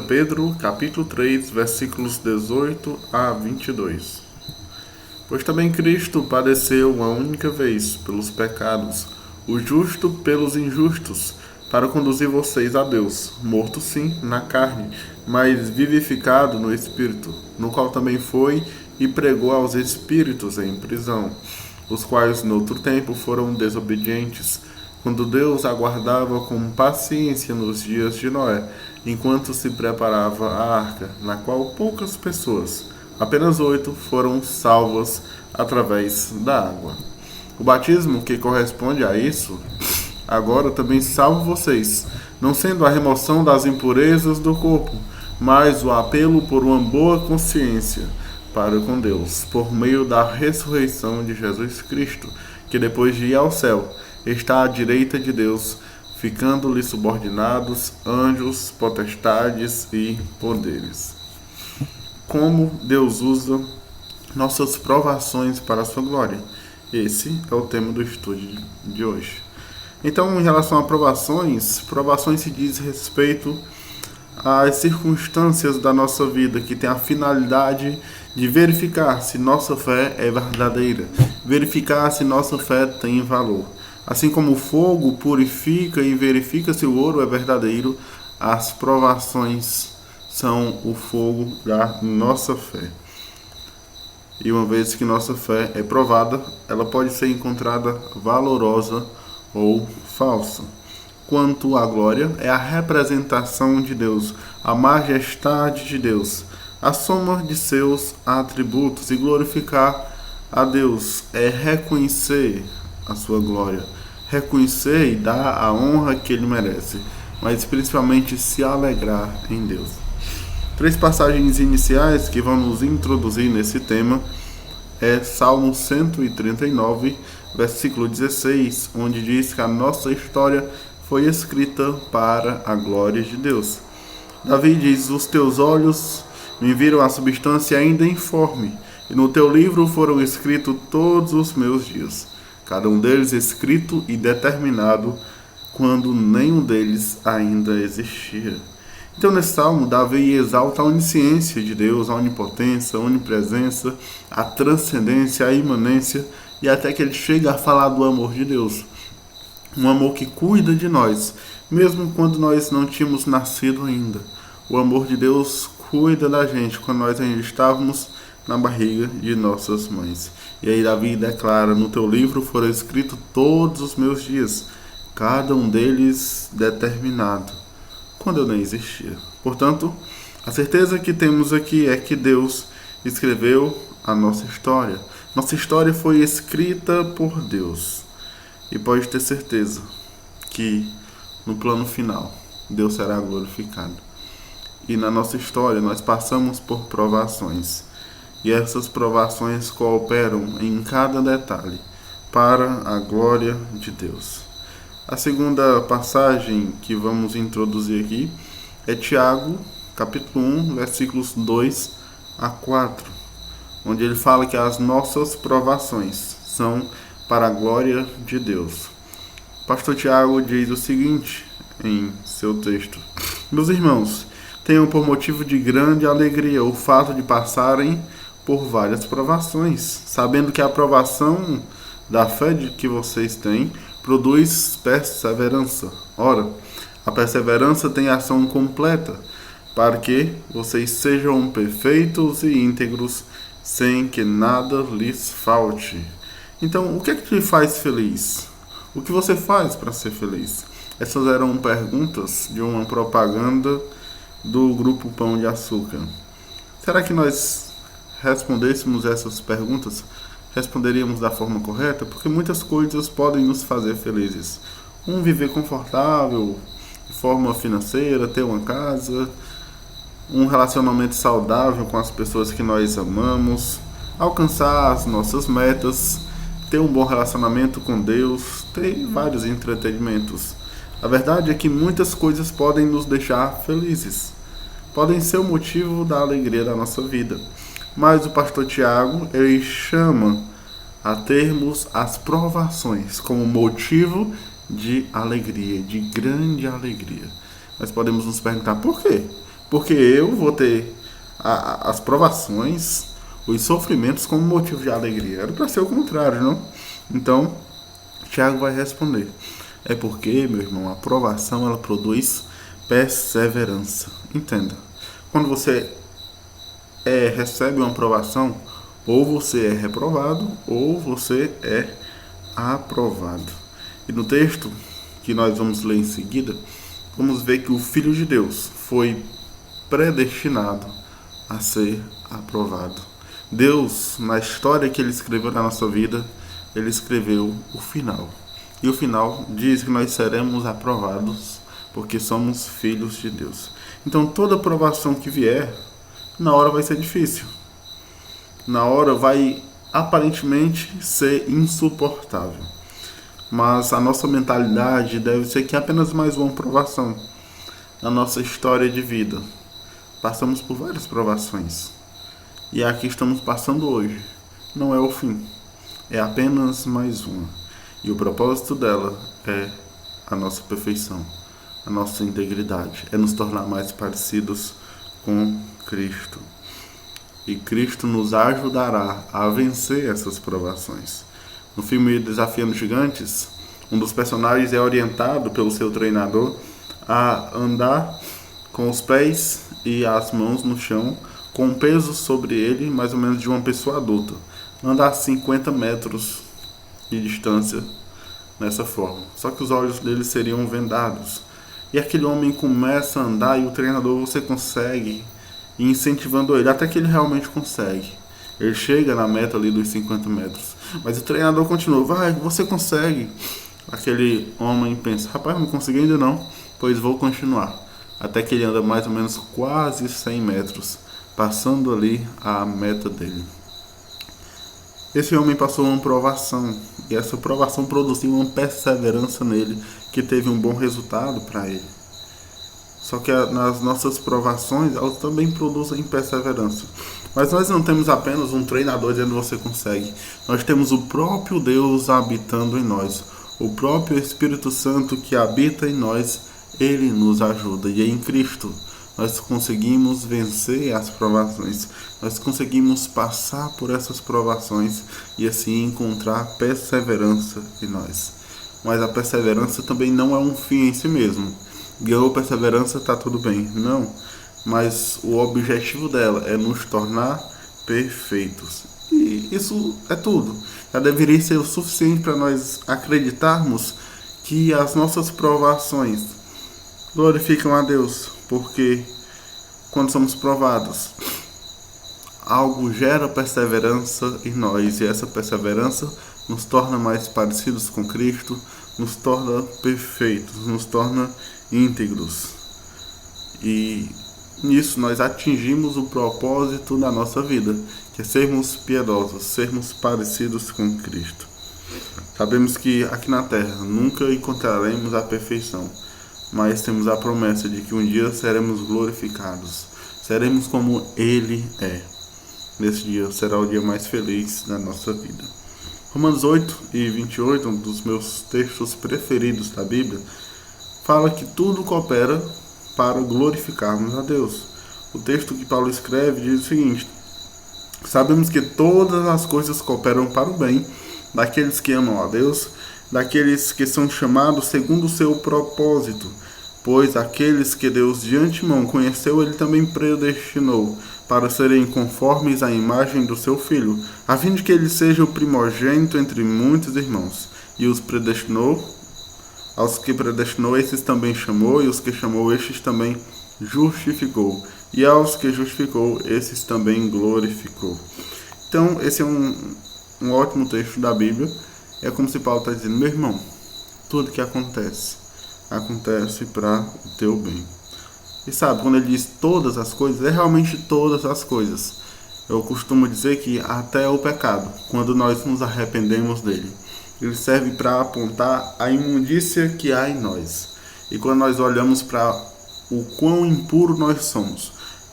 Pedro, capítulo 3, versículos 18 a 22. Pois também Cristo padeceu uma única vez pelos pecados, o justo pelos injustos, para conduzir vocês a Deus, morto sim na carne, mas vivificado no Espírito, no qual também foi e pregou aos espíritos em prisão, os quais noutro tempo foram desobedientes, quando Deus aguardava com paciência nos dias de Noé, enquanto se preparava a arca, na qual poucas pessoas, apenas 8, foram salvas através da água. O batismo, que corresponde a isso, agora também salva vocês, não sendo a remoção das impurezas do corpo, mas o apelo por uma boa consciência para com Deus, por meio da ressurreição de Jesus Cristo, que depois de ir ao céu, está à direita de Deus, ficando-lhe subordinados anjos, potestades e poderes. Como Deus usa nossas provações para a sua glória. Esse é o tema do estudo de hoje. Então, em relação a provações se diz respeito às circunstâncias da nossa vida que tem a finalidade de verificar se nossa fé é verdadeira, verificar se nossa fé tem valor. Assim como o fogo purifica e verifica se o ouro é verdadeiro, as provações são o fogo da nossa fé. E uma vez que nossa fé é provada, ela pode ser encontrada valorosa ou falsa. Quanto à glória, é a representação de Deus, a majestade de Deus, a soma de seus atributos. E glorificar a Deus é reconhecer a sua glória, reconhecer e dar a honra que ele merece, mas principalmente se alegrar em Deus. 3 passagens iniciais que vão nos introduzir nesse tema é Salmo 139, versículo 16, onde diz que a nossa história foi escrita para a glória de Deus. Davi diz: os teus olhos me viram a substância ainda informe, e no teu livro foram escritos todos os meus dias, cada um deles escrito e determinado, quando nenhum deles ainda existia. Então, nesse salmo, Davi exalta a onisciência de Deus, a onipotência, a onipresença, a transcendência, a imanência, e até que ele chega a falar do amor de Deus. Um amor que cuida de nós, mesmo quando nós não tínhamos nascido ainda. O amor de Deus cuida da gente quando nós ainda estávamos na barriga de nossas mães. E aí Davi declara: no teu livro foram escritos todos os meus dias, cada um deles determinado, quando eu nem existia. Portanto, a certeza que temos aqui é que Deus escreveu a nossa história. Nossa história foi escrita por Deus. E pode ter certeza que no plano final Deus será glorificado. E na nossa história nós passamos por provações. E essas provações cooperam em cada detalhe para a glória de Deus. A segunda passagem que vamos introduzir aqui é Tiago, capítulo 1, versículos 2 a 4, onde ele fala que as nossas provações são para a glória de Deus. Pastor Tiago diz o seguinte em seu texto: meus irmãos, tenham por motivo de grande alegria o fato de passarem por várias provações, sabendo que a provação da fé que vocês têm produz perseverança. Ora, a perseverança tem ação completa, para que vocês sejam perfeitos e íntegros, sem que nada lhes falte. Então, o que é que te faz feliz? O que você faz para ser feliz? Essas eram perguntas de uma propaganda do Grupo Pão de Açúcar. Será que nós respondêssemos essas perguntas, responderíamos da forma correta? Porque muitas coisas podem nos fazer felizes. Viver confortável, de forma financeira, ter uma casa, um relacionamento saudável com as pessoas que nós amamos, alcançar as nossas metas, ter um bom relacionamento com Deus, ter vários entretenimentos. A verdade é que muitas coisas podem nos deixar felizes, podem ser o motivo da alegria da nossa vida. Mas o pastor Tiago, ele chama a termos as provações como motivo de alegria, de grande alegria. Nós podemos nos perguntar por quê? porque eu vou ter as provações, os sofrimentos como motivo de alegria. Era para ser o contrário, não? Então, Tiago vai responder: é porque, meu irmão, a provação ela produz perseverança. Entenda. Quando você recebe uma provação, ou você é reprovado, ou você é aprovado. E no texto que nós vamos ler em seguida, vamos ver que o Filho de Deus foi predestinado a ser aprovado. Deus, na história que Ele escreveu na nossa vida, Ele escreveu o final. E o final diz que nós seremos aprovados porque somos filhos de Deus. Então toda aprovação que vier, na hora vai ser difícil. Na hora vai aparentemente ser insuportável. Mas a nossa mentalidade deve ser que é apenas mais uma provação na nossa história de vida. Passamos por várias provações. E a que estamos passando hoje não é o fim. É apenas mais uma. E o propósito dela é a nossa perfeição, a nossa integridade. É nos tornar mais parecidos com Cristo. E Cristo nos ajudará a vencer essas provações. No filme Desafiando Gigantes, um dos personagens é orientado pelo seu treinador a andar com os pés e as mãos no chão, com um peso sobre ele, mais ou menos de uma pessoa adulta. Andar 50 metros de distância nessa forma. Só que os olhos dele seriam vendados. E aquele homem começa a andar e o treinador, você consegue, e incentivando ele, até que ele realmente consegue. Ele chega na meta ali dos 50 metros. Mas o treinador continua: vai, você consegue. Aquele homem pensa: rapaz, não consegui ainda não, pois vou continuar. Até que ele anda mais ou menos quase 100 metros, passando ali a meta dele. Esse homem passou uma provação, e essa provação produziu uma perseverança nele, que teve um bom resultado para ele. Só que nas nossas provações, elas também produzem perseverança. Mas nós não temos apenas um treinador dizendo você consegue. Nós temos o próprio Deus habitando em nós. O próprio Espírito Santo que habita em nós, ele nos ajuda. E em Cristo nós conseguimos vencer as provações. Nós conseguimos passar por essas provações e assim encontrar perseverança em nós. Mas a perseverança também não é um fim em si mesmo. Ganhou perseverança, tá tudo bem. Não. Mas o objetivo dela é nos tornar perfeitos. E isso é tudo. Já deveria ser o suficiente para nós acreditarmos que as nossas provações glorificam a Deus. Porque quando somos provados, algo gera perseverança em nós. E essa perseverança nos torna mais parecidos com Cristo, nos torna perfeitos, nos torna íntegros. E nisso nós atingimos o propósito da nossa vida, que é sermos piedosos, sermos parecidos com Cristo. Sabemos que aqui na terra nunca encontraremos a perfeição, mas temos a promessa de que um dia seremos glorificados, seremos como Ele é. Nesse dia será o dia mais feliz da nossa vida. Romanos 8:28, um dos meus textos preferidos da Bíblia, fala que tudo coopera para glorificarmos a Deus. O texto que Paulo escreve diz o seguinte: sabemos que todas as coisas cooperam para o bem daqueles que amam a Deus, daqueles que são chamados segundo o seu propósito. Pois aqueles que Deus de antemão conheceu, Ele também predestinou para serem conformes à imagem do seu Filho, a fim de que Ele seja o primogênito entre muitos irmãos. E os predestinou. Aos que predestinou, esses também chamou, e os que chamou, estes também justificou. E aos que justificou, esses também glorificou. Então, esse é um ótimo texto da Bíblia. É como se Paulo está dizendo: meu irmão, tudo que acontece para o teu bem. E sabe, quando ele diz todas as coisas, é realmente todas as coisas. Eu costumo dizer que até o pecado, quando nós nos arrependemos dele, ele serve para apontar a imundícia que há em nós. E quando nós olhamos para o quão impuro nós somos,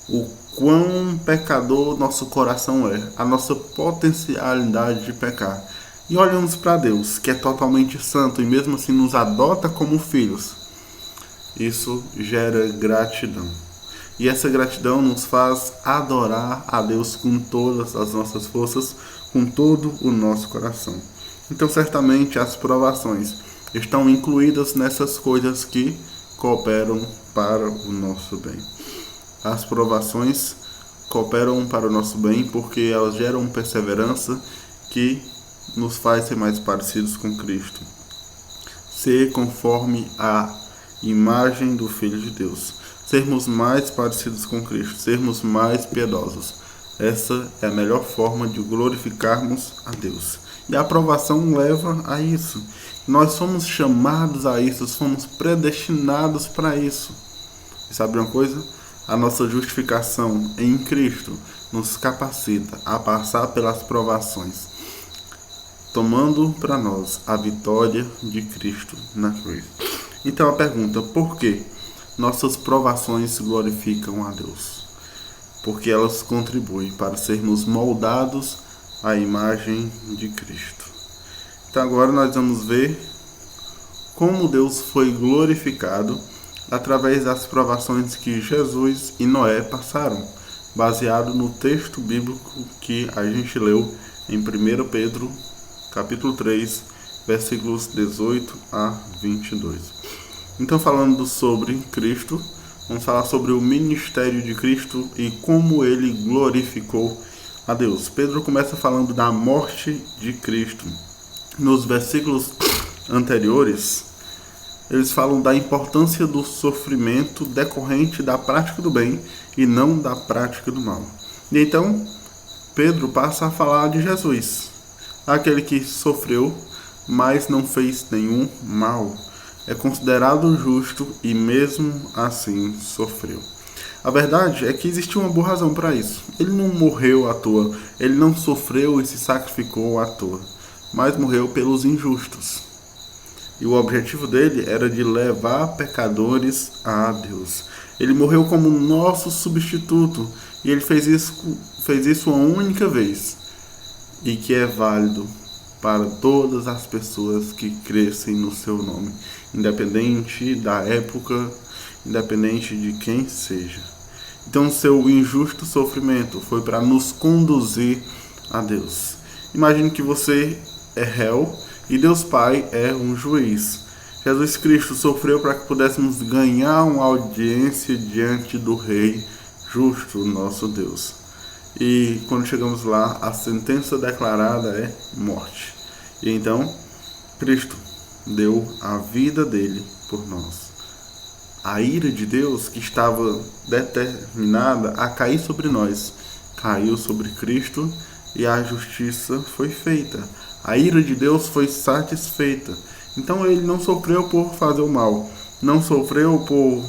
o quão pecador nosso coração é, a nossa potencialidade de pecar, e olhamos para Deus, que é totalmente santo e mesmo assim nos adota como filhos, isso gera gratidão. E essa gratidão nos faz adorar a Deus com todas as nossas forças, com todo o nosso coração. Então, certamente, as provações estão incluídas nessas coisas que cooperam para o nosso bem. As provações cooperam para o nosso bem porque elas geram perseverança que nos faz ser mais parecidos com Cristo. Ser conforme a imagem do Filho de Deus. Sermos mais parecidos com Cristo, sermos mais piedosos. Essa é a melhor forma de glorificarmos a Deus. E a aprovação leva a isso. Nós somos chamados a isso, somos predestinados para isso. E sabe uma coisa? A nossa justificação em Cristo nos capacita a passar pelas provações, tomando para nós a vitória de Cristo na cruz. Então a pergunta, por que nossas provações glorificam a Deus? Porque elas contribuem para sermos moldados à imagem de Cristo. Então agora nós vamos ver como Deus foi glorificado através das provações que Jesus e Noé passaram, baseado no texto bíblico que a gente leu em 1 Pedro, capítulo 3, versículos 18 a 22. Então, falando sobre Cristo, vamos falar sobre o ministério de Cristo e como ele glorificou a Deus. Pedro começa falando da morte de Cristo. Nos versículos anteriores, eles falam da importância do sofrimento decorrente da prática do bem e não da prática do mal. E então, Pedro passa a falar de Jesus, aquele que sofreu, mas não fez nenhum mal. É considerado justo e mesmo assim sofreu. A verdade é que existe uma boa razão para isso. Ele não morreu à toa, ele não sofreu e se sacrificou à toa, mas morreu pelos injustos. E o objetivo dele era de levar pecadores a Deus. Ele morreu como nosso substituto. E ele fez isso uma única vez. E que é válido para todas as pessoas que crescem no seu nome. Independente da época, independente de quem seja. Então seu injusto sofrimento foi para nos conduzir a Deus. Imagine que você é réu e Deus Pai é um juiz. Jesus Cristo sofreu para que pudéssemos ganhar uma audiência diante do Rei justo, nosso Deus. E quando chegamos lá, a sentença declarada é morte. E então, Cristo deu a vida dele por nós. A ira de Deus, que estava determinada a cair sobre nós, caiu sobre Cristo e a justiça foi feita. A ira de Deus foi satisfeita. Então ele não sofreu por fazer o mal, não sofreu por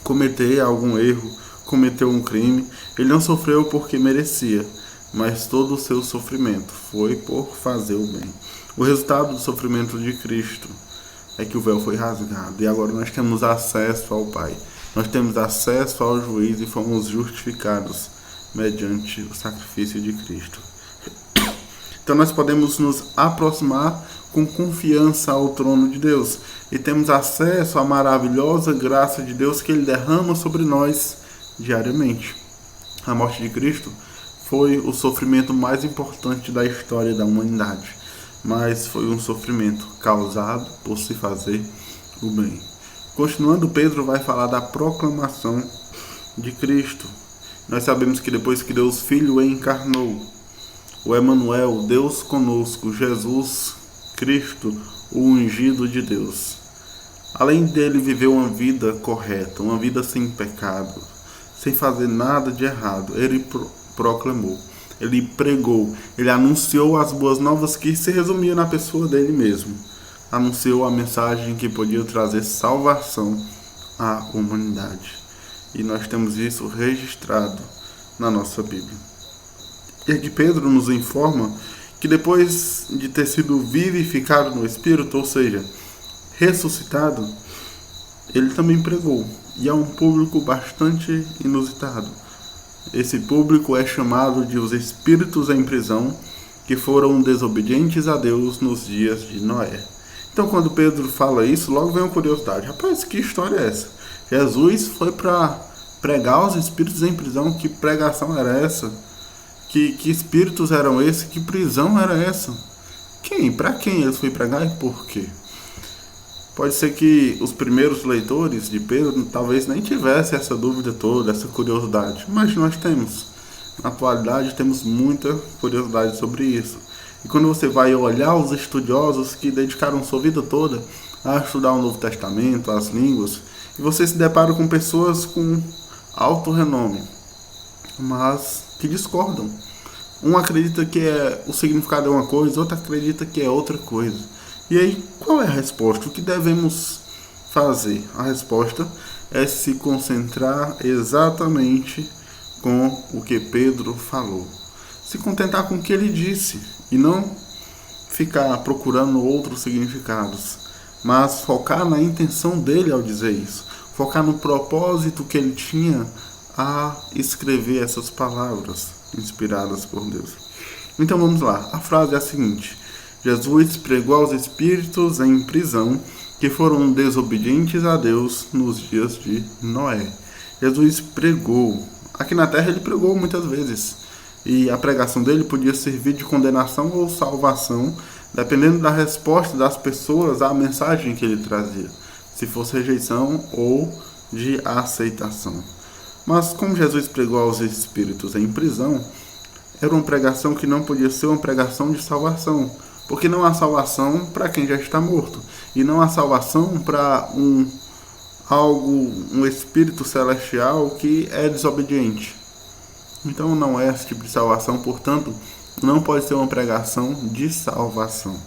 cometer algum erro, cometer um crime. Ele não sofreu porque merecia, mas todo o seu sofrimento foi por fazer o bem. O resultado do sofrimento de Cristo é que o véu foi rasgado e agora nós temos acesso ao Pai. Nós temos acesso ao juiz e fomos justificados mediante o sacrifício de Cristo. Então nós podemos nos aproximar com confiança ao trono de Deus e temos acesso à maravilhosa graça de Deus que Ele derrama sobre nós diariamente. A morte de Cristo foi o sofrimento mais importante da história da humanidade, mas foi um sofrimento causado por se fazer o bem. Continuando, Pedro vai falar da proclamação de Cristo. Nós sabemos que depois que Deus Filho encarnou, o Emanuel, Deus conosco, Jesus Cristo, o ungido de Deus. Além dele viver uma vida correta, uma vida sem pecado, sem fazer nada de errado, ele proclamou, ele pregou, ele anunciou as boas novas que se resumia na pessoa dele mesmo. Anunciou a mensagem que podia trazer salvação à humanidade. E nós temos isso registrado na nossa Bíblia. E aqui Pedro nos informa que depois de ter sido vivificado no Espírito, ou seja, ressuscitado, ele também pregou. E há um público bastante inusitado. Esse público é chamado de os espíritos em prisão que foram desobedientes a Deus nos dias de Noé. Então quando Pedro fala isso, logo vem uma curiosidade. Rapaz, que história é essa? Jesus foi para pregar os espíritos em prisão. Que pregação era essa? Que espíritos eram esses? Que prisão era essa? Quem? Para quem eles foi pregar e por quê? Pode ser que os primeiros leitores de Pedro talvez nem tivessem essa dúvida toda, essa curiosidade, mas nós temos. Na atualidade temos muita curiosidade sobre isso. E quando você vai olhar os estudiosos que dedicaram sua vida toda a estudar o Novo Testamento, as línguas, e você se depara com pessoas com alto renome, mas que discordam. Um acredita que o significado é uma coisa, outro acredita que é outra coisa. E aí, qual é a resposta? O que devemos fazer? A resposta é se concentrar exatamente com o que Pedro falou. Se contentar com o que ele disse e não ficar procurando outros significados, mas focar na intenção dele ao dizer isso. Focar no propósito que ele tinha a escrever essas palavras inspiradas por Deus. Então vamos lá. A frase é a seguinte: Jesus pregou aos espíritos em prisão que foram desobedientes a Deus nos dias de Noé. Jesus pregou. Aqui na terra ele pregou muitas vezes. E a pregação dele podia servir de condenação ou salvação, dependendo da resposta das pessoas à mensagem que ele trazia. Se fosse rejeição ou de aceitação. Mas como Jesus pregou aos espíritos em prisão, era uma pregação que não podia ser uma pregação de salvação. Porque não há salvação para quem já está morto. E não há salvação para um espírito celestial que é desobediente. Então não é esse tipo de salvação, portanto, não pode ser uma pregação de salvação.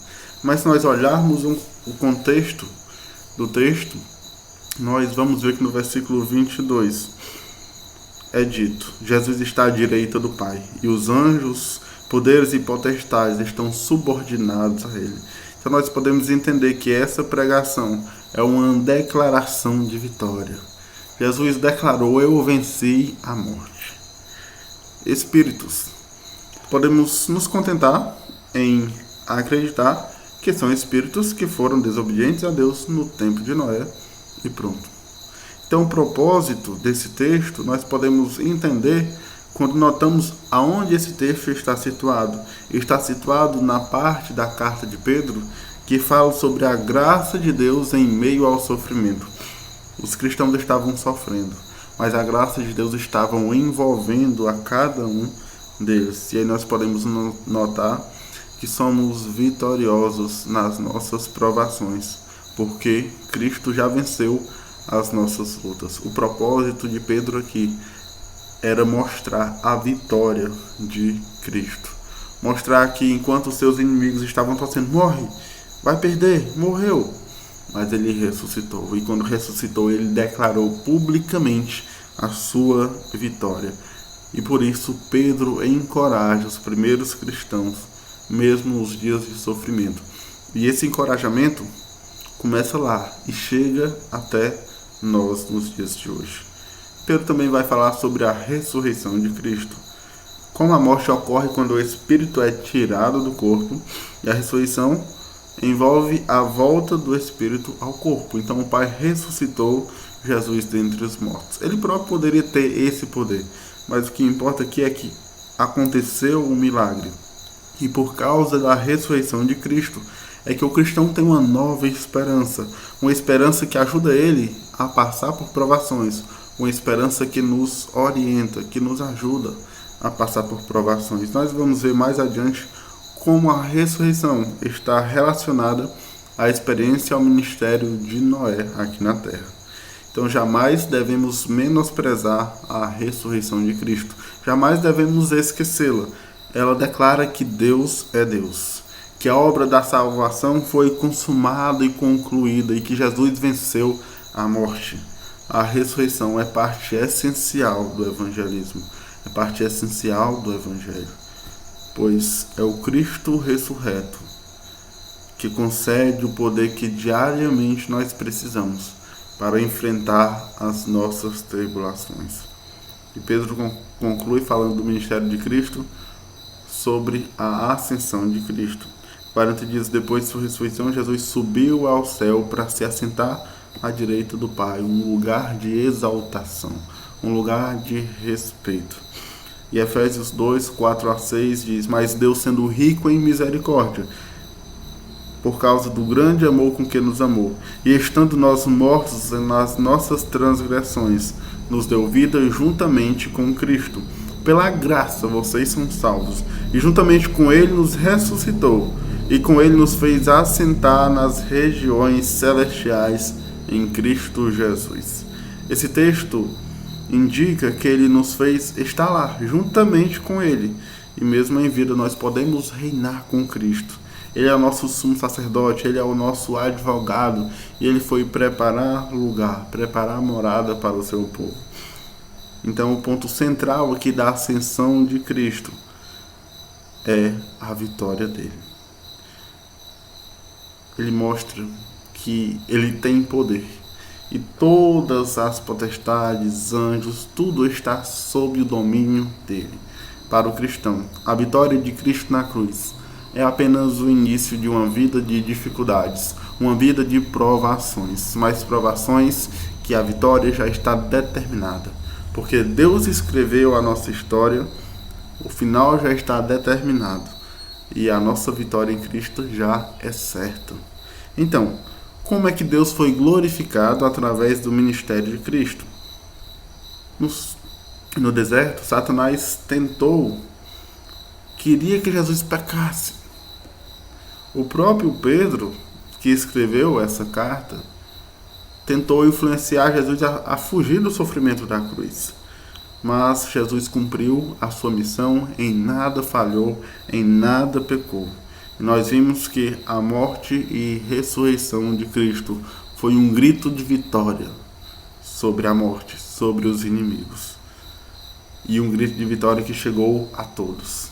Mas se nós olharmos o contexto do texto, nós vamos ver que no versículo 22 é dito: Jesus está à direita do Pai, e os anjos, poderes e potestades estão subordinados a ele. Então nós podemos entender que essa pregação é uma declaração de vitória. Jesus declarou: eu venci a morte. Espíritos. Podemos nos contentar em acreditar que são espíritos que foram desobedientes a Deus no tempo de Noé e pronto. Então o propósito desse texto nós podemos entender quando notamos aonde esse texto está situado. Está situado na parte da carta de Pedro que fala sobre a graça de Deus em meio ao sofrimento. Os cristãos estavam sofrendo, mas a graça de Deus estava envolvendo a cada um deles. E aí nós podemos notar que somos vitoriosos nas nossas provações, porque Cristo já venceu as nossas lutas. O propósito de Pedro aqui era mostrar a vitória de Cristo. Mostrar que enquanto seus inimigos estavam torcendo: morre, vai perder, morreu. Mas ele ressuscitou. E quando ressuscitou, ele declarou publicamente a sua vitória. E por isso Pedro encoraja os primeiros cristãos, mesmo nos dias de sofrimento. E esse encorajamento começa lá e chega até nós nos dias de hoje. Pedro também vai falar sobre a ressurreição de Cristo. Como a morte ocorre quando o espírito é tirado do corpo, e a ressurreição envolve a volta do espírito ao corpo. Então o Pai ressuscitou Jesus dentre os mortos. Ele próprio poderia ter esse poder, mas o que importa aqui é que aconteceu um milagre. E por causa da ressurreição de Cristo, é que o cristão tem uma nova esperança. Uma esperança que ajuda ele a passar por provações. Uma esperança que nos orienta, que nos ajuda a passar por provações. Nós vamos ver mais adiante como a ressurreição está relacionada à experiência e ao ministério de Noé aqui na terra. Então jamais devemos menosprezar a ressurreição de Cristo. Jamais devemos esquecê-la. Ela declara que Deus é Deus, que a obra da salvação foi consumada e concluída e que Jesus venceu a morte. A ressurreição é parte essencial do evangelismo, é parte essencial do evangelho, pois é o Cristo ressurreto que concede o poder que diariamente nós precisamos para enfrentar as nossas tribulações. E Pedro conclui falando do ministério de Cristo sobre a ascensão de Cristo. 40 dias depois de sua ressurreição, Jesus subiu ao céu para se assentar à direita do Pai, um lugar de exaltação, um lugar de respeito. E Efésios 2, 4 a 6 diz: mas Deus, sendo rico em misericórdia, por causa do grande amor com que nos amou, e estando nós mortos nas nossas transgressões, nos deu vida juntamente com Cristo. Pela graça vocês são salvos, e juntamente com Ele nos ressuscitou, e com Ele nos fez assentar nas regiões celestiais em Cristo Jesus. Esse texto indica que Ele nos fez estar lá, juntamente com Ele, e mesmo em vida nós podemos reinar com Cristo. Ele é o nosso sumo sacerdote, Ele é o nosso advogado, e Ele foi preparar lugar, preparar morada para o seu povo. Então o ponto central aqui da ascensão de Cristo é a vitória dele. Ele mostra que Ele tem poder, e todas as potestades, anjos, tudo está sob o domínio dele. Para o cristão, a vitória de Cristo na cruz é apenas o início de uma vida de dificuldades, uma vida de provações, mas provações que a vitória já está determinada, porque Deus escreveu a nossa história, o final já está determinado e a nossa vitória em Cristo já é certa. Então, como é que Deus foi glorificado através do ministério de Cristo? No deserto, Satanás queria que Jesus pecasse. O próprio Pedro, que escreveu essa carta, tentou influenciar Jesus a fugir do sofrimento da cruz. Mas Jesus cumpriu a sua missão, em nada falhou, em nada pecou. E nós vimos que a morte e ressurreição de Cristo foi um grito de vitória sobre a morte, sobre os inimigos. E um grito de vitória que chegou a todos,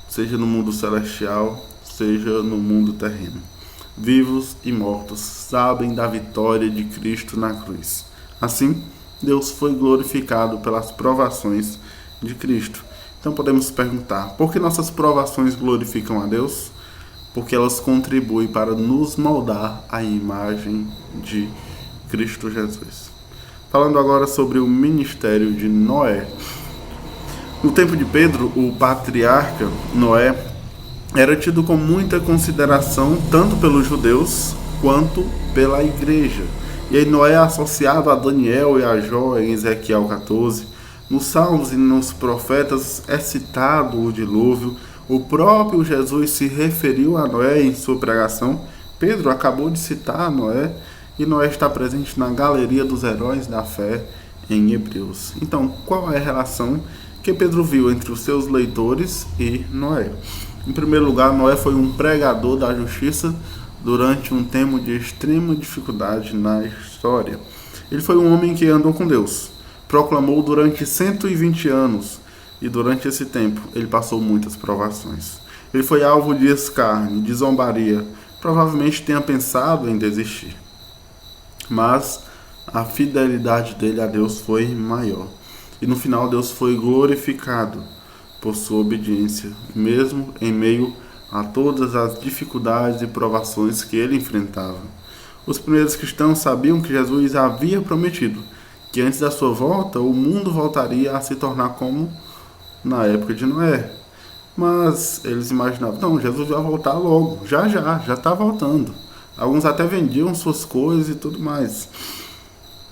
seja no mundo celestial, seja no mundo terreno. Vivos e mortos sabem da vitória de Cristo na cruz. Assim, Deus foi glorificado pelas provações de Cristo. Então podemos perguntar, por que nossas provações glorificam a Deus? Porque elas contribuem para nos moldar à imagem de Cristo Jesus. Falando agora sobre o ministério de Noé. No tempo de Pedro, o patriarca Noé era tido com muita consideração tanto pelos judeus quanto pela igreja. E aí Noé é associado a Daniel e a Jó em Ezequiel 14. Nos Salmos e nos Profetas é citado o dilúvio. O próprio Jesus se referiu a Noé em sua pregação. Pedro acabou de citar Noé, e Noé está presente na galeria dos heróis da fé em Hebreus. Então, qual é a relação que Pedro viu entre os seus leitores e Noé? Em primeiro lugar, Noé foi um pregador da justiça durante um tempo de extrema dificuldade na história. Ele foi um homem que andou com Deus, proclamou durante 120 anos, e durante esse tempo ele passou muitas provações. Ele foi alvo de escárnio, de zombaria, provavelmente tenha pensado em desistir. Mas a fidelidade dele a Deus foi maior. E no final Deus foi glorificado por sua obediência, mesmo em meio a todas as dificuldades e provações que ele enfrentava. Os primeiros cristãos sabiam que Jesus havia prometido que antes da sua volta o mundo voltaria a se tornar como na época de Noé. Mas eles imaginavam, não, Jesus vai voltar logo, já está voltando. Alguns até vendiam suas coisas e tudo mais.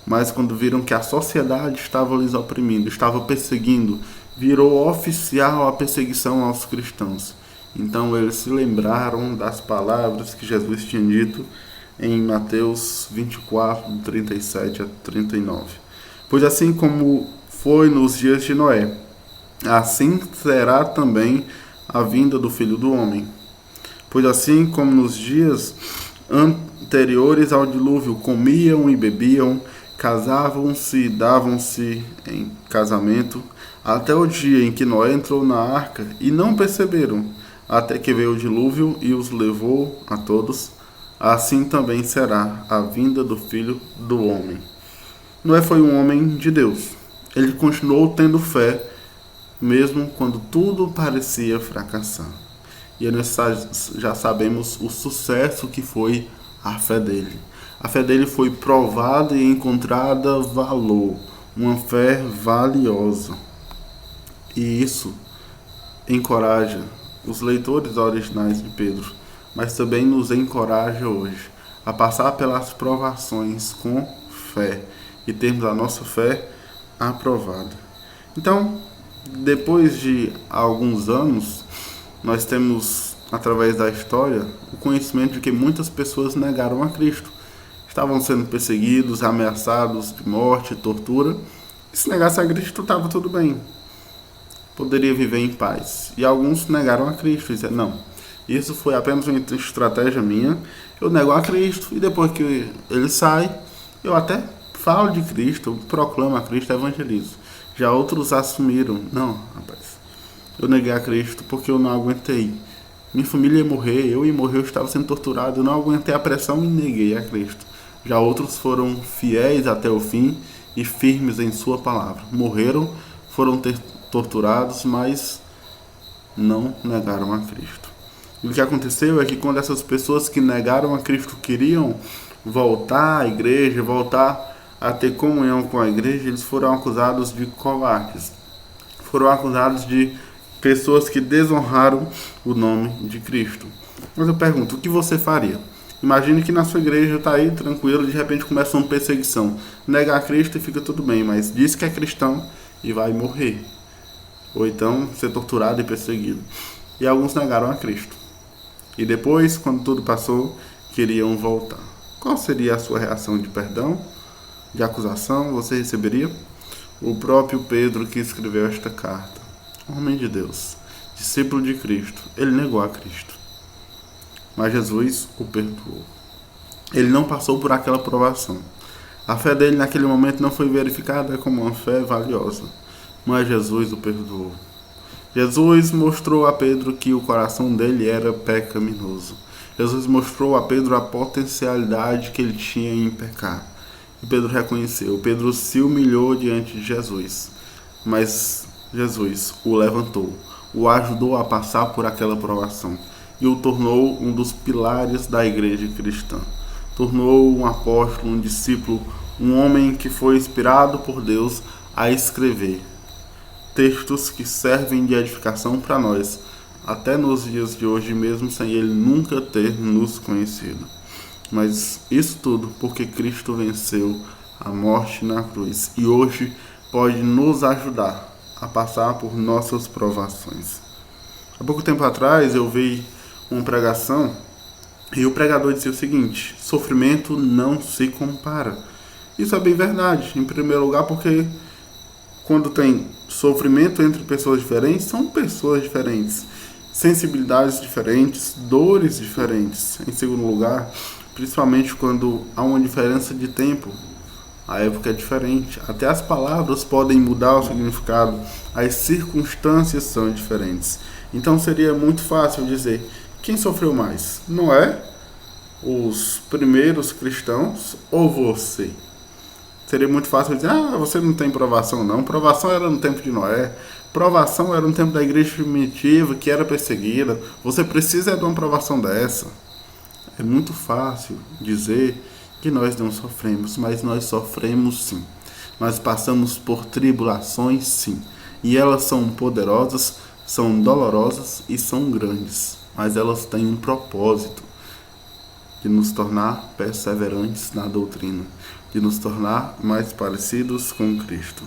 Mas quando viram que a sociedade estava lhes oprimindo, estava perseguindo, virou oficial a perseguição aos cristãos. Então eles se lembraram das palavras que Jesus tinha dito em Mateus 24, 37 a 39. Pois assim como foi nos dias de Noé, assim será também a vinda do Filho do Homem. Pois assim como nos dias anteriores ao dilúvio comiam e bebiam, casavam-se e davam-se em casamento, até o dia em que Noé entrou na arca, e não perceberam, até que veio o dilúvio e os levou a todos, assim também será a vinda do Filho do Homem. Noé foi um homem de Deus. Ele continuou tendo fé, mesmo quando tudo parecia fracassar. E nós já sabemos o sucesso que foi a fé dele. A fé dele foi provada e encontrada valor. uma fé valiosa. E isso encoraja os leitores originais de Pedro, mas também nos encoraja hoje a passar pelas provações com fé e termos a nossa fé aprovada. Então, depois de alguns anos, nós temos, através da história, o conhecimento de que muitas pessoas negaram a Cristo. Estavam sendo perseguidos, ameaçados de morte, tortura. E se negasse a Cristo, estava tudo bem. Poderia viver em paz. E alguns negaram a Cristo e disseram, não, isso foi apenas uma estratégia minha, eu nego a Cristo e depois que ele sai, eu até falo de Cristo, eu proclamo a Cristo, evangelizo. Já outros assumiram, não, rapaz, eu neguei a Cristo porque eu não aguentei. Minha família ia morrer, eu ia morrer, eu estava sendo torturado, eu não aguentei a pressão e neguei a Cristo. Já outros foram fiéis até o fim e firmes em sua palavra. Morreram, foram torturados, mas não negaram a Cristo. E o que aconteceu é que quando essas pessoas que negaram a Cristo queriam voltar à igreja, voltar a ter comunhão com a igreja, eles foram acusados de covardes. Foram acusados de pessoas que desonraram o nome de Cristo. Mas eu pergunto, o que você faria? Imagine que na sua igreja está aí tranquilo, de repente começa uma perseguição. Nega a Cristo e fica tudo bem, mas diz que é cristão e vai morrer. Ou então ser torturado e perseguido. E alguns negaram a Cristo. E depois, quando tudo passou, queriam voltar. Qual seria a sua reação de perdão, de acusação? Você receberia? O próprio Pedro que escreveu esta carta, homem de Deus, discípulo de Cristo, ele negou a Cristo. Mas Jesus o perdoou. Ele não passou por aquela provação. A fé dele naquele momento não foi verificada como uma fé valiosa. Mas Jesus o perdoou. Jesus mostrou a Pedro que o coração dele era pecaminoso. Jesus mostrou a Pedro a potencialidade que ele tinha em pecar. E Pedro reconheceu. Pedro se humilhou diante de Jesus. Mas Jesus o levantou, o ajudou a passar por aquela provação e o tornou um dos pilares da igreja cristã. Tornou um apóstolo, um discípulo, um homem que foi inspirado por Deus a escrever textos que servem de edificação para nós, até nos dias de hoje, mesmo sem ele nunca ter nos conhecido. Mas isso tudo porque Cristo venceu a morte na cruz e hoje pode nos ajudar a passar por nossas provações. Há pouco tempo atrás eu vi uma pregação e o pregador dizia o seguinte: sofrimento não se compara. Isso é bem verdade, em primeiro lugar porque quando tem sofrimento entre pessoas diferentes, são pessoas diferentes, sensibilidades diferentes, dores diferentes. Em segundo lugar, principalmente quando há uma diferença de tempo, a época é diferente, até as palavras podem mudar o significado, as circunstâncias são diferentes. Então seria muito fácil dizer, quem sofreu mais? Noé, os primeiros cristãos ou você? Seria muito fácil dizer, você não tem provação não, provação era no tempo de Noé, provação era no tempo da igreja primitiva que era perseguida, você precisa de uma provação dessa. É muito fácil dizer que nós não sofremos, mas nós sofremos sim. Nós passamos por tribulações sim. E elas são poderosas, são dolorosas e são grandes. Mas elas têm um propósito de nos tornar perseverantes na doutrina, de nos tornar mais parecidos com Cristo.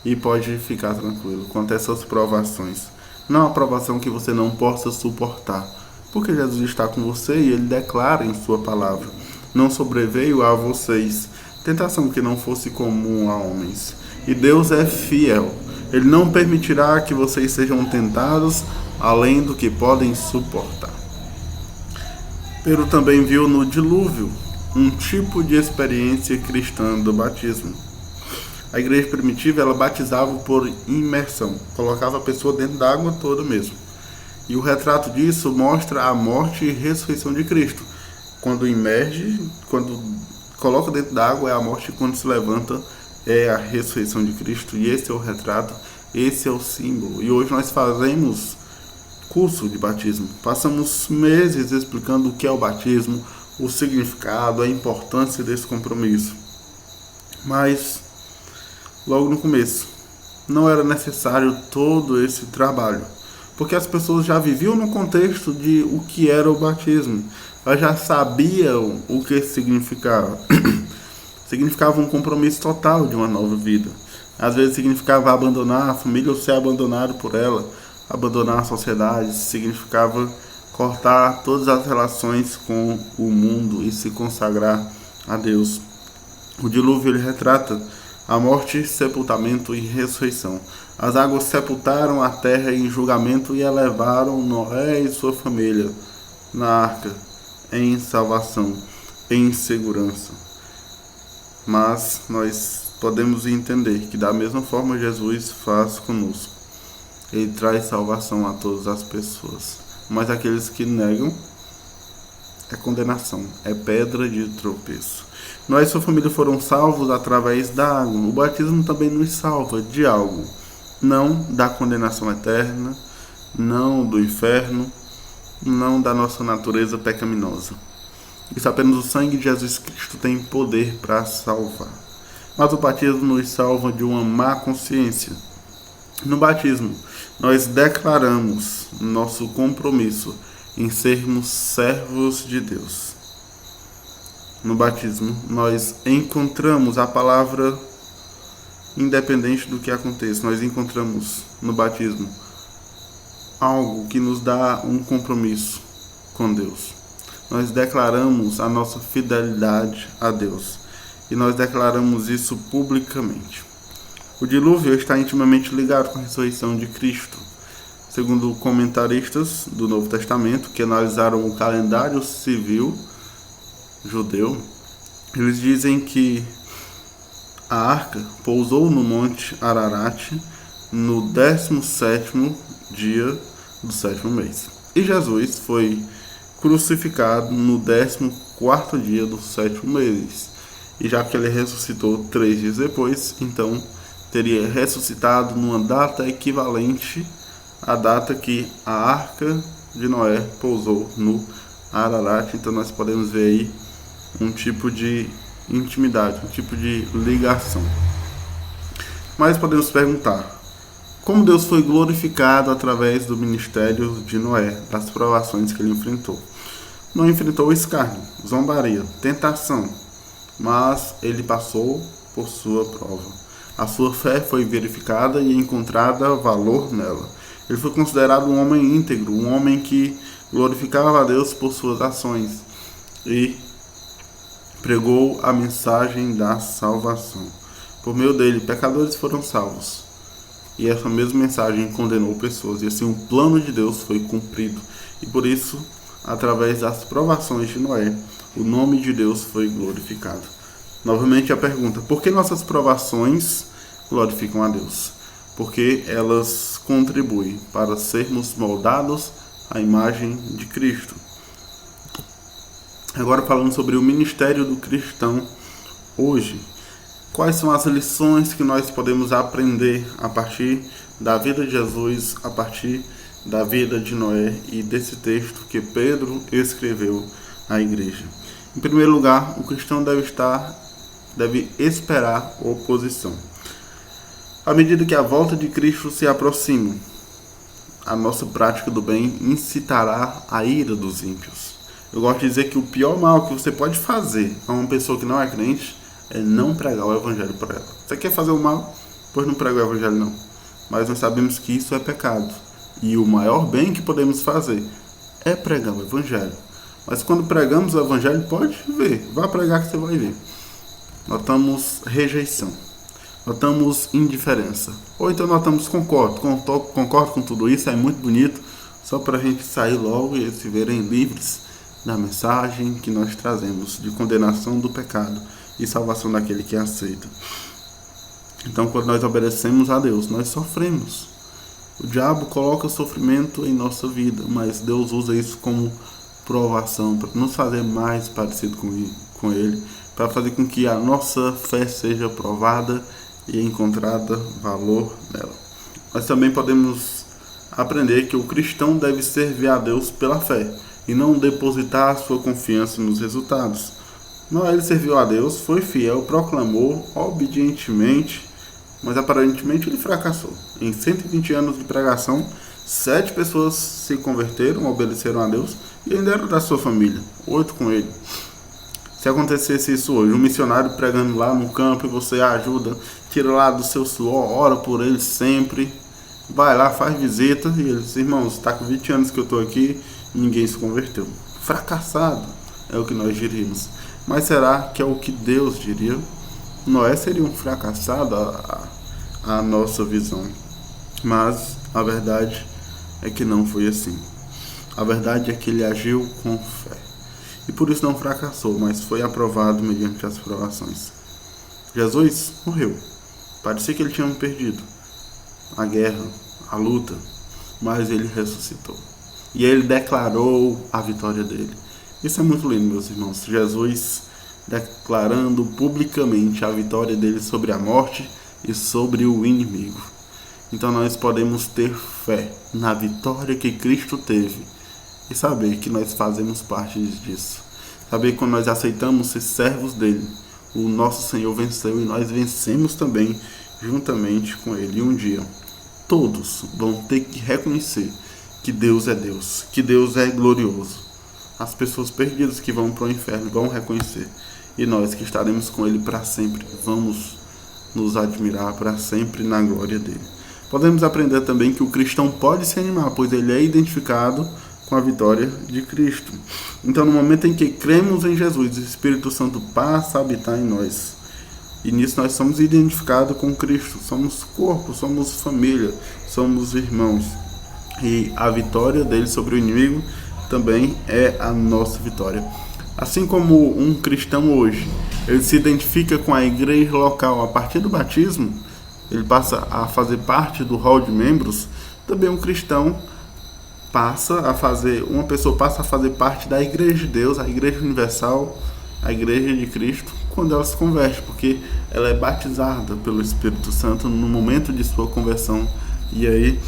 E pode ficar tranquilo quanto a essas provações. Não é uma provação que você não possa suportar, porque Jesus está com você e ele declara em sua palavra: não sobreveio a vocês tentação que não fosse comum a homens. E Deus é fiel. Ele não permitirá que vocês sejam tentados além do que podem suportar. Pedro também viu no dilúvio um tipo de experiência cristã do batismo. A igreja primitiva, ela batizava por imersão, colocava a pessoa dentro da água toda mesmo. E o retrato disso mostra a morte e ressurreição de Cristo. Quando imerge, quando coloca dentro da água é a morte, e quando se levanta é a ressurreição de Cristo. E esse é o retrato, esse é o símbolo. E hoje nós fazemos curso de batismo. Passamos meses explicando o que é o batismo, o significado, a importância desse compromisso. Mas logo no começo. Não era necessário todo esse trabalho, porque as pessoas já viviam no contexto de o que era o batismo. Elas já sabiam o que significava. Significava um compromisso total de uma nova vida. Às vezes significava abandonar a família ou ser abandonado por ela, abandonar a sociedade, significava cortar todas as relações com o mundo e se consagrar a Deus. O dilúvio ele retrata a morte, sepultamento e ressurreição. As águas sepultaram a terra em julgamento e elevaram Noé e sua família na arca, em salvação, em segurança. Mas nós podemos entender que da mesma forma Jesus faz conosco. Ele traz salvação a todas as pessoas. Mas aqueles que negam é condenação, é pedra de tropeço. Nós e sua família foram salvos através da água. O batismo também nos salva de algo. Não da condenação eterna, não do inferno, não da nossa natureza pecaminosa. Isso apenas o sangue de Jesus Cristo tem poder para salvar. Mas o batismo nos salva de uma má consciência. No batismo, nós declaramos nosso compromisso em sermos servos de Deus. No batismo, nós encontramos a palavra independente do que aconteça. Nós encontramos no batismo algo que nos dá um compromisso com Deus. Nós declaramos a nossa fidelidade a Deus. E nós declaramos isso publicamente. O dilúvio está intimamente ligado com a ressurreição de Cristo. Segundo comentaristas do Novo Testamento, que analisaram o calendário civil judeu, eles dizem que a arca pousou no Monte Ararat no 17º dia do 7º mês. E Jesus foi crucificado no 14º dia do 7º mês. E já que ele ressuscitou 3 dias depois, então teria ressuscitado numa data equivalente à data que a arca de Noé pousou no Ararat. Então nós podemos ver aí um tipo de intimidade, um tipo de ligação. Mas podemos perguntar, como Deus foi glorificado através do ministério de Noé, das provações que ele enfrentou? Não enfrentou escárnio, zombaria, tentação, mas ele passou por sua prova. A sua fé foi verificada e encontrada valor nela. Ele foi considerado um homem íntegro, um homem que glorificava a Deus por suas ações e pregou a mensagem da salvação. Por meio dele, pecadores foram salvos. E essa mesma mensagem condenou pessoas. E assim o plano de Deus foi cumprido. E por isso, através das provações de Noé, o nome de Deus foi glorificado. Novamente a pergunta, por que nossas provações glorificam a Deus? Porque elas contribuem para sermos moldados à imagem de Cristo. Agora falando sobre o ministério do cristão hoje. Quais são as lições que nós podemos aprender a partir da vida de Jesus, a partir da vida de Noé e desse texto que Pedro escreveu à igreja? Em primeiro lugar, o cristão deve esperar oposição. À medida que a volta de Cristo se aproxima, a nossa prática do bem incitará a ira dos ímpios. Eu gosto de dizer que o pior mal que você pode fazer a uma pessoa que não é crente é não pregar o evangelho para ela. Você quer fazer o mal? Pois não prega o evangelho não. Mas nós sabemos que isso é pecado. E o maior bem que podemos fazer é pregar o evangelho. Mas quando pregamos o evangelho, pode ver. Vá pregar que você vai ver. Notamos rejeição. Notamos indiferença. Ou então notamos concordo com tudo isso, é muito bonito. Só para a gente sair logo e eles se verem livres da mensagem que nós trazemos de condenação do pecado e salvação daquele que aceita. Então, quando nós obedecemos a Deus, nós sofremos. O diabo coloca sofrimento em nossa vida, mas Deus usa isso como provação para nos fazer mais parecido com Ele, para fazer com que a nossa fé seja provada e encontrada valor nela. Nós também podemos aprender que o cristão deve servir a Deus pela fé e não depositar sua confiança nos resultados. Noé serviu a Deus, foi fiel, proclamou obedientemente mas aparentemente ele fracassou. Em 120 anos de pregação, 7 pessoas se converteram, obedeceram a Deus e ainda eram da sua família, 8 com ele. Se acontecesse isso hoje, um missionário pregando lá no campo e você ajuda, tira lá do seu suor, ora por ele sempre, vai lá, faz visita e ele diz: irmãos, está com 20 anos que eu estou aqui e ninguém se converteu. Fracassado é o que nós diríamos. Mas será que é o que Deus diria? Noé seria um fracassado a nossa visão. Mas a verdade é que não foi assim. A verdade é que ele agiu com fé. E por isso não fracassou, mas foi aprovado mediante as provações. Jesus morreu. Parecia que ele tinha perdido a guerra, a luta, mas ele ressuscitou. E ele declarou a vitória dele. Isso é muito lindo, meus irmãos. Jesus declarando publicamente a vitória dele sobre a morte e sobre o inimigo. Então nós podemos ter fé na vitória que Cristo teve e saber que nós fazemos parte disso. Saber que quando nós aceitamos ser servos dele, o nosso Senhor venceu e nós vencemos também juntamente com ele. E um dia todos vão ter que reconhecer que Deus é Deus, que Deus é glorioso. As pessoas perdidas que vão para o inferno vão reconhecer. E nós que estaremos com ele para sempre, vamos nos admirar para sempre na glória dele. Podemos aprender também que o cristão pode se animar, pois ele é identificado com a vitória de Cristo. Então, no momento em que cremos em Jesus, o Espírito Santo passa a habitar em nós. E nisso nós somos identificados com Cristo. Somos corpo, somos família, somos irmãos. E a vitória dele sobre o inimigo também é a nossa vitória. Assim como um cristão hoje, ele se identifica com a igreja local a partir do batismo, ele passa a fazer parte do hall de membros, também um cristão uma pessoa passa a fazer parte da igreja de Deus, a igreja universal, a igreja de Cristo, quando ela se converte, porque ela é batizada pelo Espírito Santo no momento de sua conversão, e aí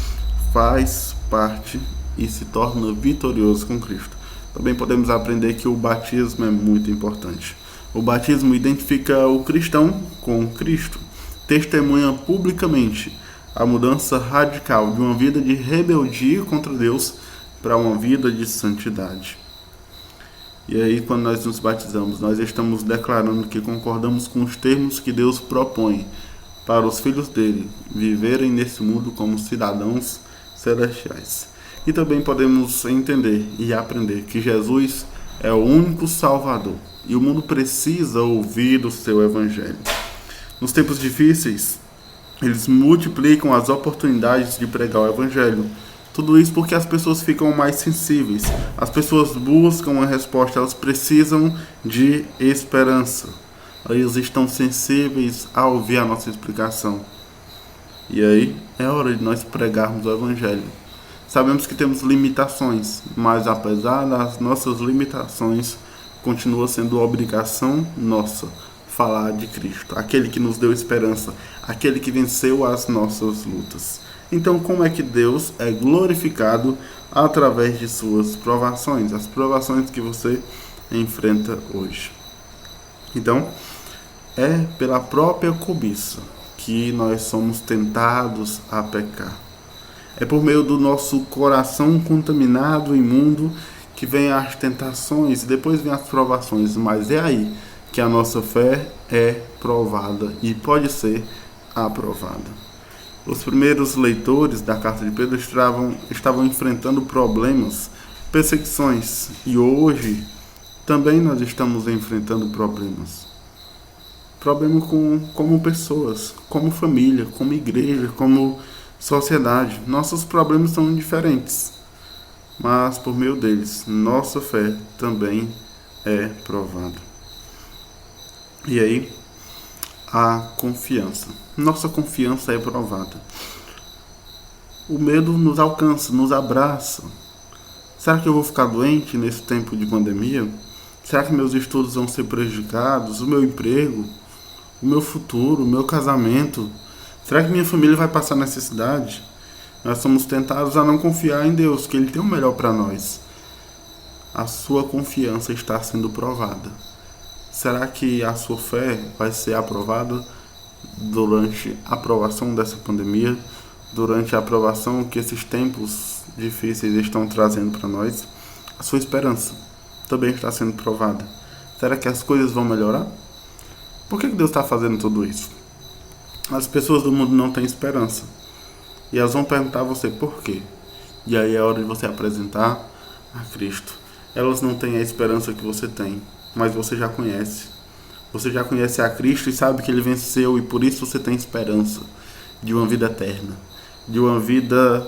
faz parte e se torna vitorioso com Cristo. Também podemos aprender que o batismo é muito importante. O batismo identifica o cristão com Cristo, testemunha publicamente a mudança radical de uma vida de rebeldia contra Deus para uma vida de santidade. E aí, quando nós nos batizamos, nós estamos declarando que concordamos com os termos que Deus propõe para os filhos dele viverem nesse mundo como cidadãos celestiais. E também podemos entender e aprender que Jesus é o único Salvador e o mundo precisa ouvir o seu Evangelho. Nos tempos difíceis, eles multiplicam as oportunidades de pregar o Evangelho. Tudo isso porque as pessoas ficam mais sensíveis. As pessoas buscam uma resposta, elas precisam de esperança. Eles estão sensíveis a ouvir a nossa explicação. E aí é hora de nós pregarmos o Evangelho. Sabemos que temos limitações, mas apesar das nossas limitações, continua sendo obrigação nossa falar de Cristo, aquele que nos deu esperança, aquele que venceu as nossas lutas. Então, como é que Deus é glorificado através de suas provações, as provações que você enfrenta hoje? Então, é pela própria cobiça que nós somos tentados a pecar. É por meio do nosso coração contaminado, imundo, que vem as tentações e depois vem as provações, mas é aí que a nossa fé é provada e pode ser aprovada. Os primeiros leitores da carta de Pedro estavam enfrentando problemas, perseguições, e hoje também nós estamos enfrentando problemas. Problemas como pessoas, como família, como igreja, como sociedade. Nossos problemas são diferentes, mas por meio deles, nossa fé também é provada. E aí, a confiança. Nossa confiança é provada. O medo nos alcança, nos abraça. Será que eu vou ficar doente nesse tempo de pandemia? Será que meus estudos vão ser prejudicados? O meu emprego? O meu futuro? O meu casamento? Será que minha família vai passar necessidade? Nós somos tentados a não confiar em Deus, que Ele tem o melhor para nós. A sua confiança está sendo provada. Será que a sua fé vai ser aprovada durante a aprovação dessa pandemia, durante a aprovação que esses tempos difíceis estão trazendo para nós, a sua esperança também está sendo provada. Será que as coisas vão melhorar? Por que Deus está fazendo tudo isso? As pessoas do mundo não têm esperança. E elas vão perguntar a você por quê. E aí é hora de você apresentar a Cristo. Elas não têm a esperança que você tem, mas você já conhece. Você já conhece a Cristo e sabe que Ele venceu, e por isso você tem esperança de uma vida eterna, de uma vida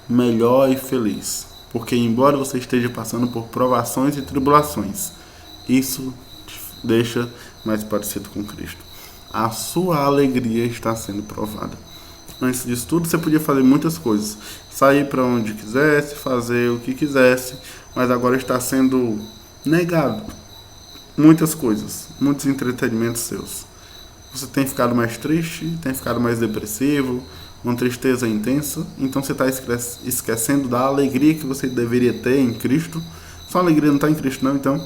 melhor e feliz. Porque embora você esteja passando por provações e tribulações, isso te deixa mais parecido com Cristo. A sua alegria está sendo provada. Antes disso tudo, você podia fazer muitas coisas. Sair para onde quisesse, fazer o que quisesse, mas agora está sendo negado muitas coisas, muitos entretenimentos seus. Você tem ficado mais triste, tem ficado mais depressivo, uma tristeza intensa, então você está esquecendo da alegria que você deveria ter em Cristo. Sua alegria não está em Cristo não, então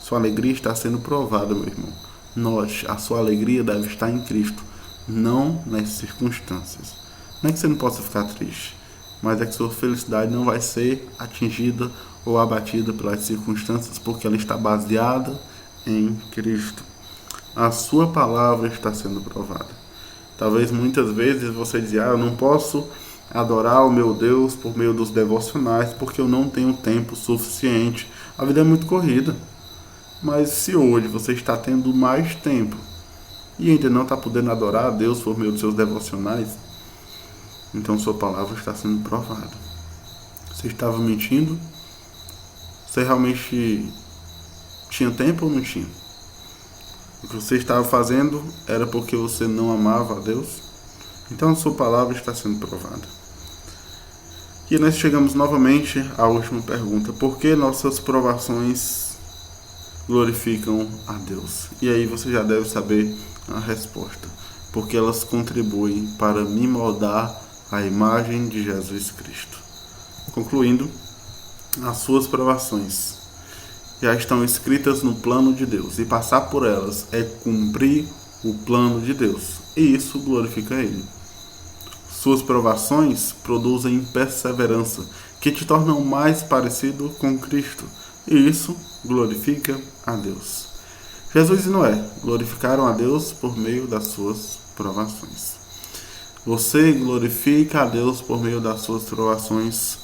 sua alegria está sendo provada, meu irmão. Note, a sua alegria deve estar em Cristo, não nas circunstâncias. Não é que você não possa ficar triste, mas é que sua felicidade não vai ser atingida ou abatida pelas circunstâncias, porque ela está baseada em Cristo. A sua palavra está sendo provada. Talvez muitas vezes você dizia, eu não posso adorar o meu Deus por meio dos devocionais, porque eu não tenho tempo suficiente. A vida é muito corrida. Mas se hoje você está tendo mais tempo e ainda não está podendo adorar a Deus por meio dos seus devocionais, então sua palavra está sendo provada. Você estava mentindo? Você realmente tinha tempo ou não tinha? O que você estava fazendo era porque você não amava a Deus? Então a sua palavra está sendo provada. E nós chegamos novamente à última pergunta. Por que nossas provações glorificam a Deus? E aí você já deve saber a resposta. Porque elas contribuem para me moldar à imagem de Jesus Cristo. Concluindo, as suas provações já estão escritas no plano de Deus, e passar por elas é cumprir o plano de Deus, e isso glorifica Ele. Suas provações produzem perseverança, que te tornam mais parecido com Cristo, e isso glorifica a Deus. Jesus e Noé glorificaram a Deus por meio das suas provações. Você glorifica a Deus por meio das suas provações,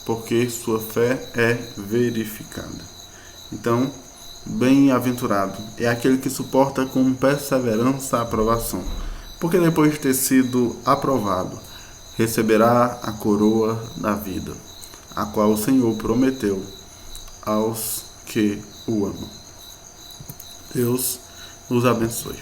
porque sua fé é verificada. Então, bem-aventurado é aquele que suporta com perseverança a aprovação, porque depois de ter sido aprovado, receberá a coroa da vida, a qual o Senhor prometeu aos que o amam. Deus os abençoe.